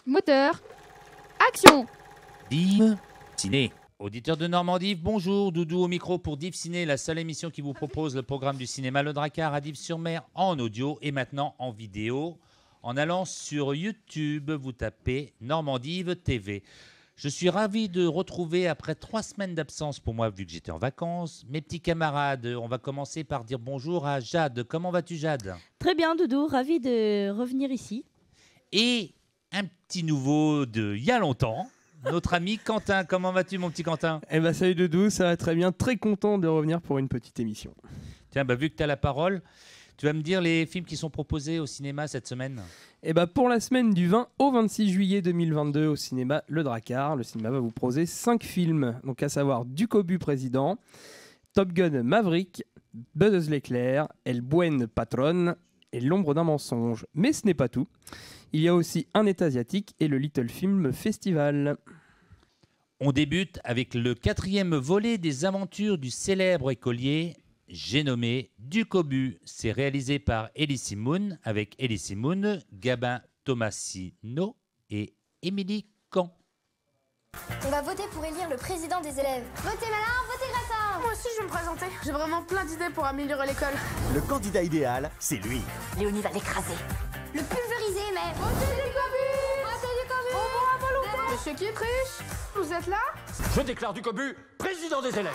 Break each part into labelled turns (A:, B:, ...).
A: Moteur. Action.
B: Div Ciné. Auditeurs de Normandie, bonjour, Doudou au micro pour Div Ciné, la seule émission qui vous propose le programme du cinéma Le Dracard à Dives-sur-Mer en audio et maintenant en vidéo. En allant sur YouTube, vous tapez Normandive TV. Je suis ravi de retrouver, après 3 semaines d'absence pour moi, vu que j'étais en vacances, mes petits camarades. On va commencer par dire bonjour à Jade. Comment vas-tu, Jade?
C: Très bien, Doudou, ravi de revenir ici.
B: Et un petit nouveau de il y a longtemps, notre ami Quentin. Comment vas-tu, mon petit Quentin?
D: Eh ben salut Doudou, ça va très bien, très content de revenir pour une petite émission.
B: Tiens, vu que tu as la parole, tu vas me dire les films qui sont proposés au cinéma cette semaine.
D: Eh ben pour la semaine du 20 au 26 juillet 2022 au cinéma Le Dracard, le cinéma va vous proposer 5 films, donc à savoir Du Cobu Président, Top Gun Maverick, Buzz l'éclair, El Buen Patron et L'ombre d'un mensonge. Mais ce n'est pas tout. Il y a aussi Un État asiatique et le Little Film Festival.
B: On débute avec le 4e volet des aventures du célèbre écolier, j'ai nommé Du Cobu. C'est réalisé par Elie Moon avec Elie Moon, Gabin Tomasino et Émilie Camp.
E: On va voter pour élire le président des élèves. Votez malin, votez gratin.
F: Moi aussi je vais me présenter. J'ai vraiment plein d'idées pour améliorer l'école.
G: Le candidat idéal, c'est lui.
E: Léonie va l'écraser. Le pulvériser, mais...
F: Votez du Cobu. Votez du Cobu. Au revoir à volonté. Monsieur qui triche, vous êtes là?
G: Je déclare Du Cobu président des élèves.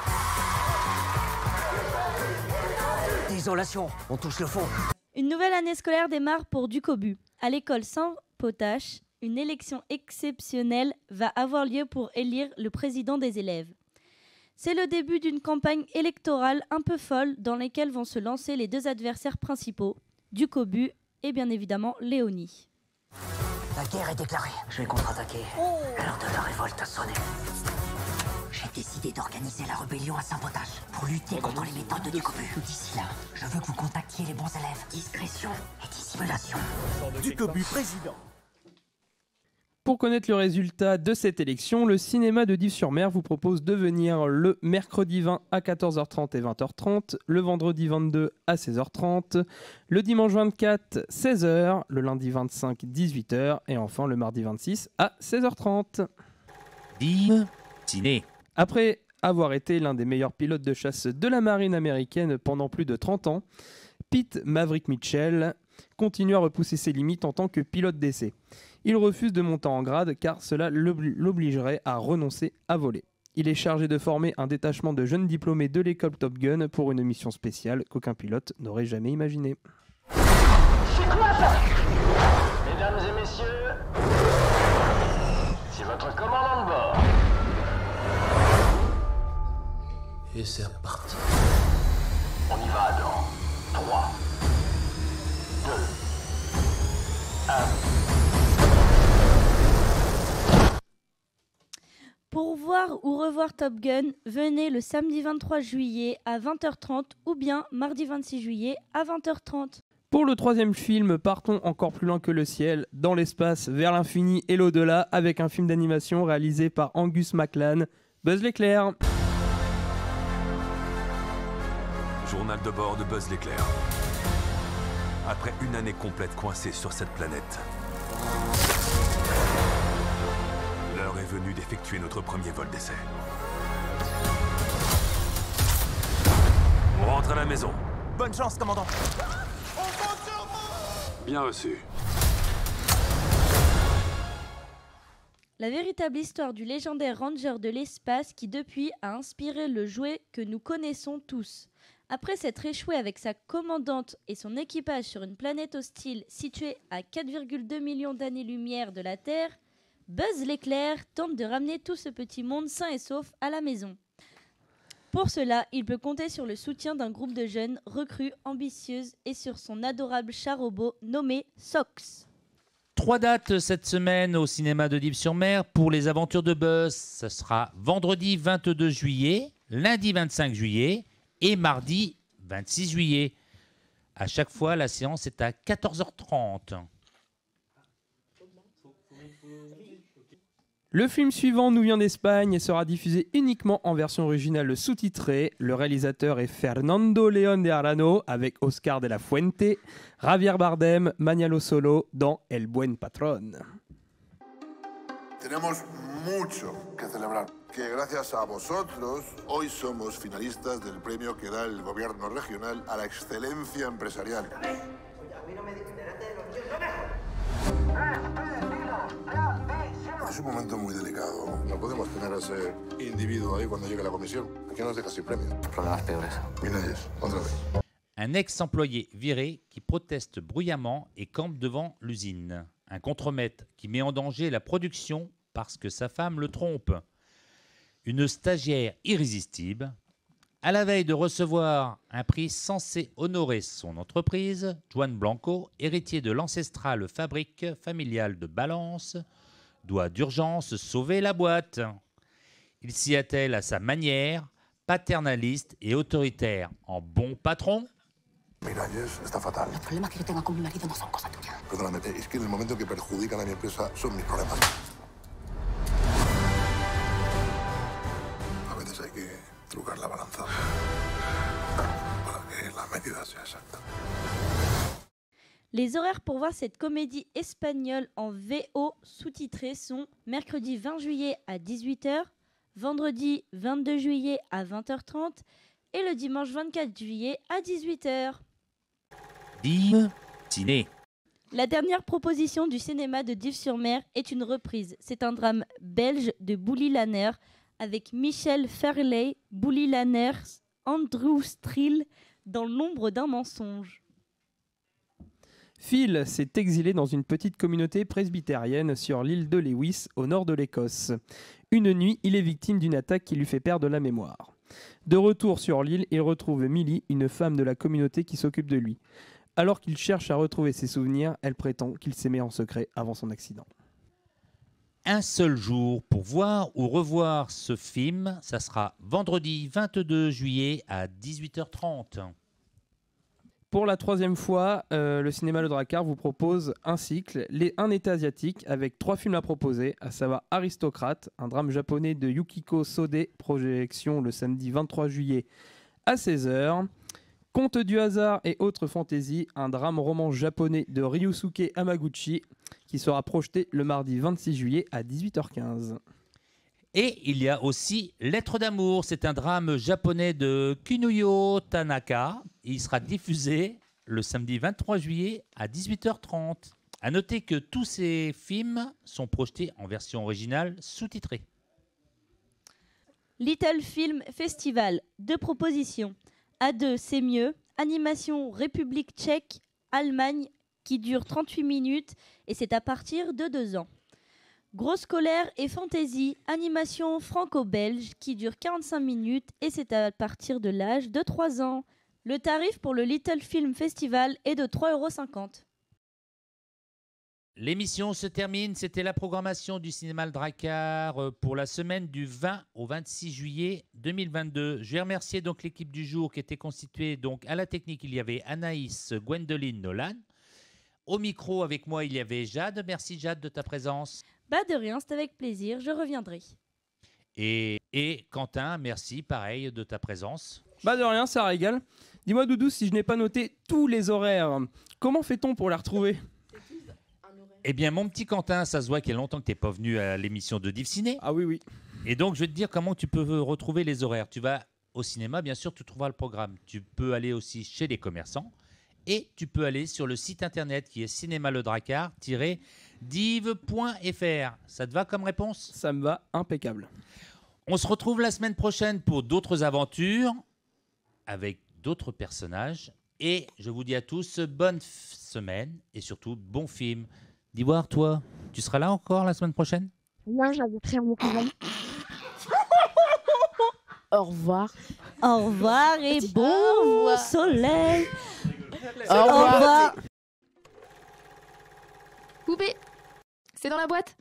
G: Désolation, on touche le fond.
C: Une nouvelle année scolaire démarre pour Du Cobu. À l'école Saint-Potache, une élection exceptionnelle va avoir lieu pour élire le président des élèves. C'est le début d'une campagne électorale un peu folle dans laquelle vont se lancer les 2 adversaires principaux, Du Cobu et bien évidemment Léonie.
G: La guerre est déclarée. Je vais contre-attaquer. L'heure de la révolte a sonné. J'ai décidé d'organiser la rébellion à Saint-Potache pour lutter contre les méthodes de Du Cobu. D'ici là, je veux que vous contactiez les bons élèves. Discrétion et dissimulation. Du Cobu président.
D: Pour connaître le résultat de cette élection, le cinéma de Dives-sur-Mer vous propose de venir le mercredi 20 à 14h30 et 20h30, le vendredi 22 à 16h30, le dimanche 24 16h, le lundi 25 18h et enfin le mardi 26 à 16h30.
B: Div Ciné.
D: Après avoir été l'un des meilleurs pilotes de chasse de la marine américaine pendant plus de 30 ans, Pete Maverick Mitchell continue à repousser ses limites en tant que pilote d'essai. Il refuse de monter en grade car cela l'obligerait à renoncer à voler. Il est chargé de former un détachement de jeunes diplômés de l'école Top Gun pour une mission spéciale qu'aucun pilote n'aurait jamais imaginée.
H: C'est quoi ça? Mesdames et messieurs, c'est votre commandant de bord.
G: Et c'est reparti.
H: On y va dans 3, 2, 1.
C: Pour voir ou revoir Top Gun, venez le samedi 23 juillet à 20h30 ou bien mardi 26 juillet à 20h30.
D: Pour le 3e film, partons encore plus loin que le ciel, dans l'espace, vers l'infini et l'au-delà, avec un film d'animation réalisé par Angus MacLane, Buzz l'éclair.
I: Journal de bord de Buzz l'éclair. Après une année complète coincée sur cette planète, l'heure est venue d'effectuer notre premier vol d'essai. On rentre à la maison.
G: Bonne chance, commandant.
I: Bien reçu.
C: La véritable histoire du légendaire ranger de l'espace qui depuis a inspiré le jouet que nous connaissons tous. Après s'être échoué avec sa commandante et son équipage sur une planète hostile située à 4,2 millions d'années-lumière de la Terre, Buzz l'éclair tente de ramener tout ce petit monde sain et sauf à la maison. Pour cela, il peut compter sur le soutien d'un groupe de jeunes recrues ambitieuses et sur son adorable chat robot nommé Sox.
B: 3 dates cette semaine au cinéma de Dives-sur-Mer pour les aventures de Buzz. Ce sera vendredi 22 juillet, lundi 25 juillet et mardi 26 juillet. À chaque fois, la séance est à 14h30.
D: Le film suivant nous vient d'Espagne et sera diffusé uniquement en version originale sous-titrée. Le réalisateur est Fernando León de Arano avec Oscar de la Fuente, Javier Bardem, Manialo Solo dans El Buen Patrón.
J: Tenemos mucho que celebrar, que gracias a vosotros hoy somos finalistas del premio que da el gobierno regional a la excelencia empresarial. Es un momento muy delicado. No podemos tener a ese individuo ahí cuando llegue la comisión. Aquí nos deja sin premio. Problemas peores. Miralles, otra vez.
B: Un ex-employé viré qui proteste bruyamment et campe devant l'usine. Un contremaître qui met en danger la production parce que sa femme le trompe. Une stagiaire irrésistible. À la veille de recevoir un prix censé honorer son entreprise, Juan Blanco, héritier de l'ancestrale fabrique familiale de Balance, doit d'urgence sauver la boîte. Il s'y attelle à sa manière, paternaliste et autoritaire, en bon patron.
J: Miralles está fatal.
G: Los problemas que yo tenga con mi marido no son cosa tuya.
J: Perdóname, es que en el momento que perjudican a mi empresa son mis problemas. A veces hay que trucar la balanza para que la medida sea exacta.
C: Les horaires pour voir cette comédie espagnole en VO sous-titrée sont mercredi 20 juillet à 18h, vendredi 22 juillet à 20h30 et le dimanche 24 juillet à 18h.
B: Div Ciné.
C: La dernière proposition du cinéma de Dives-sur-Mer est une reprise. C'est un drame belge de Bouli Lanner avec Michel Farley, Bouli Lanner, Andrew Strill dans L'ombre d'un mensonge.
D: Phil s'est exilé dans une petite communauté presbytérienne sur l'île de Lewis, au nord de l'Écosse. Une nuit, il est victime d'une attaque qui lui fait perdre la mémoire. De retour sur l'île, il retrouve Millie, une femme de la communauté qui s'occupe de lui. Alors qu'il cherche à retrouver ses souvenirs, elle prétend qu'il s'aimait en secret avant son accident.
B: Un seul jour pour voir ou revoir ce film, ça sera vendredi 22 juillet à 18h30.
D: Pour la troisième fois, le cinéma Le Drakkar vous propose un cycle, un été asiatique, avec 3 films à proposer, à savoir Aristocrate, un drame japonais de Yukiko Sode, projection le samedi 23 juillet à 16h. Conte du hasard et autres fantaisies, un drame roman japonais de Ryusuke Hamaguchi, qui sera projeté le mardi 26 juillet à 18h15.
B: Et il y a aussi Lettres d'amour, c'est un drame japonais de Kunuyo Tanaka. Il sera diffusé le samedi 23 juillet à 18h30. A noter que tous ces films sont projetés en version originale sous-titrée.
C: Little Film Festival, 2 propositions. A2, c'est mieux. Animation République tchèque, Allemagne, qui dure 38 minutes et c'est à partir de 2 ans. Grosse colère et fantaisie, animation franco-belge qui dure 45 minutes et c'est à partir de l'âge de 3 ans. Le tarif pour le Little Film Festival est de 3,50 €.
B: L'émission se termine. C'était la programmation du cinéma Le Drakkar pour la semaine du 20 au 26 juillet 2022. Je vais remercier donc l'équipe du jour qui était constituée. Donc à la technique, il y avait Anaïs, Gwendoline, Nolan. Au micro avec moi, il y avait Jade. Merci Jade de ta présence.
C: Bah de rien, c'est avec plaisir, je reviendrai.
B: Et Quentin, merci pareil de ta présence.
D: Bah de rien, ça régale. Dis-moi Doudou, si je n'ai pas noté tous les horaires, comment fait-on pour les retrouver ?
B: Eh bien, mon petit Quentin, ça se voit qu'il y a longtemps que tu n'es pas venu à l'émission de Div Ciné.
D: Ah oui, oui.
B: Et donc, je vais te dire comment tu peux retrouver les horaires. Tu vas au cinéma, bien sûr, tu trouveras le programme. Tu peux aller aussi chez les commerçants et tu peux aller sur le site internet qui est cinémaledrakkar-div.fr. Ça te va comme réponse ?
D: Ça me va, impeccable.
B: On se retrouve la semaine prochaine pour d'autres aventures avec d'autres personnages. Et je vous dis à tous, bonne semaine et surtout, bon film. D'Ivoire, toi, tu seras là encore la semaine prochaine ?
A: Non, j'avais pris mon courant. Au revoir.
C: Au revoir et bon soleil.
A: Au revoir. Poupée, c'est dans la boîte.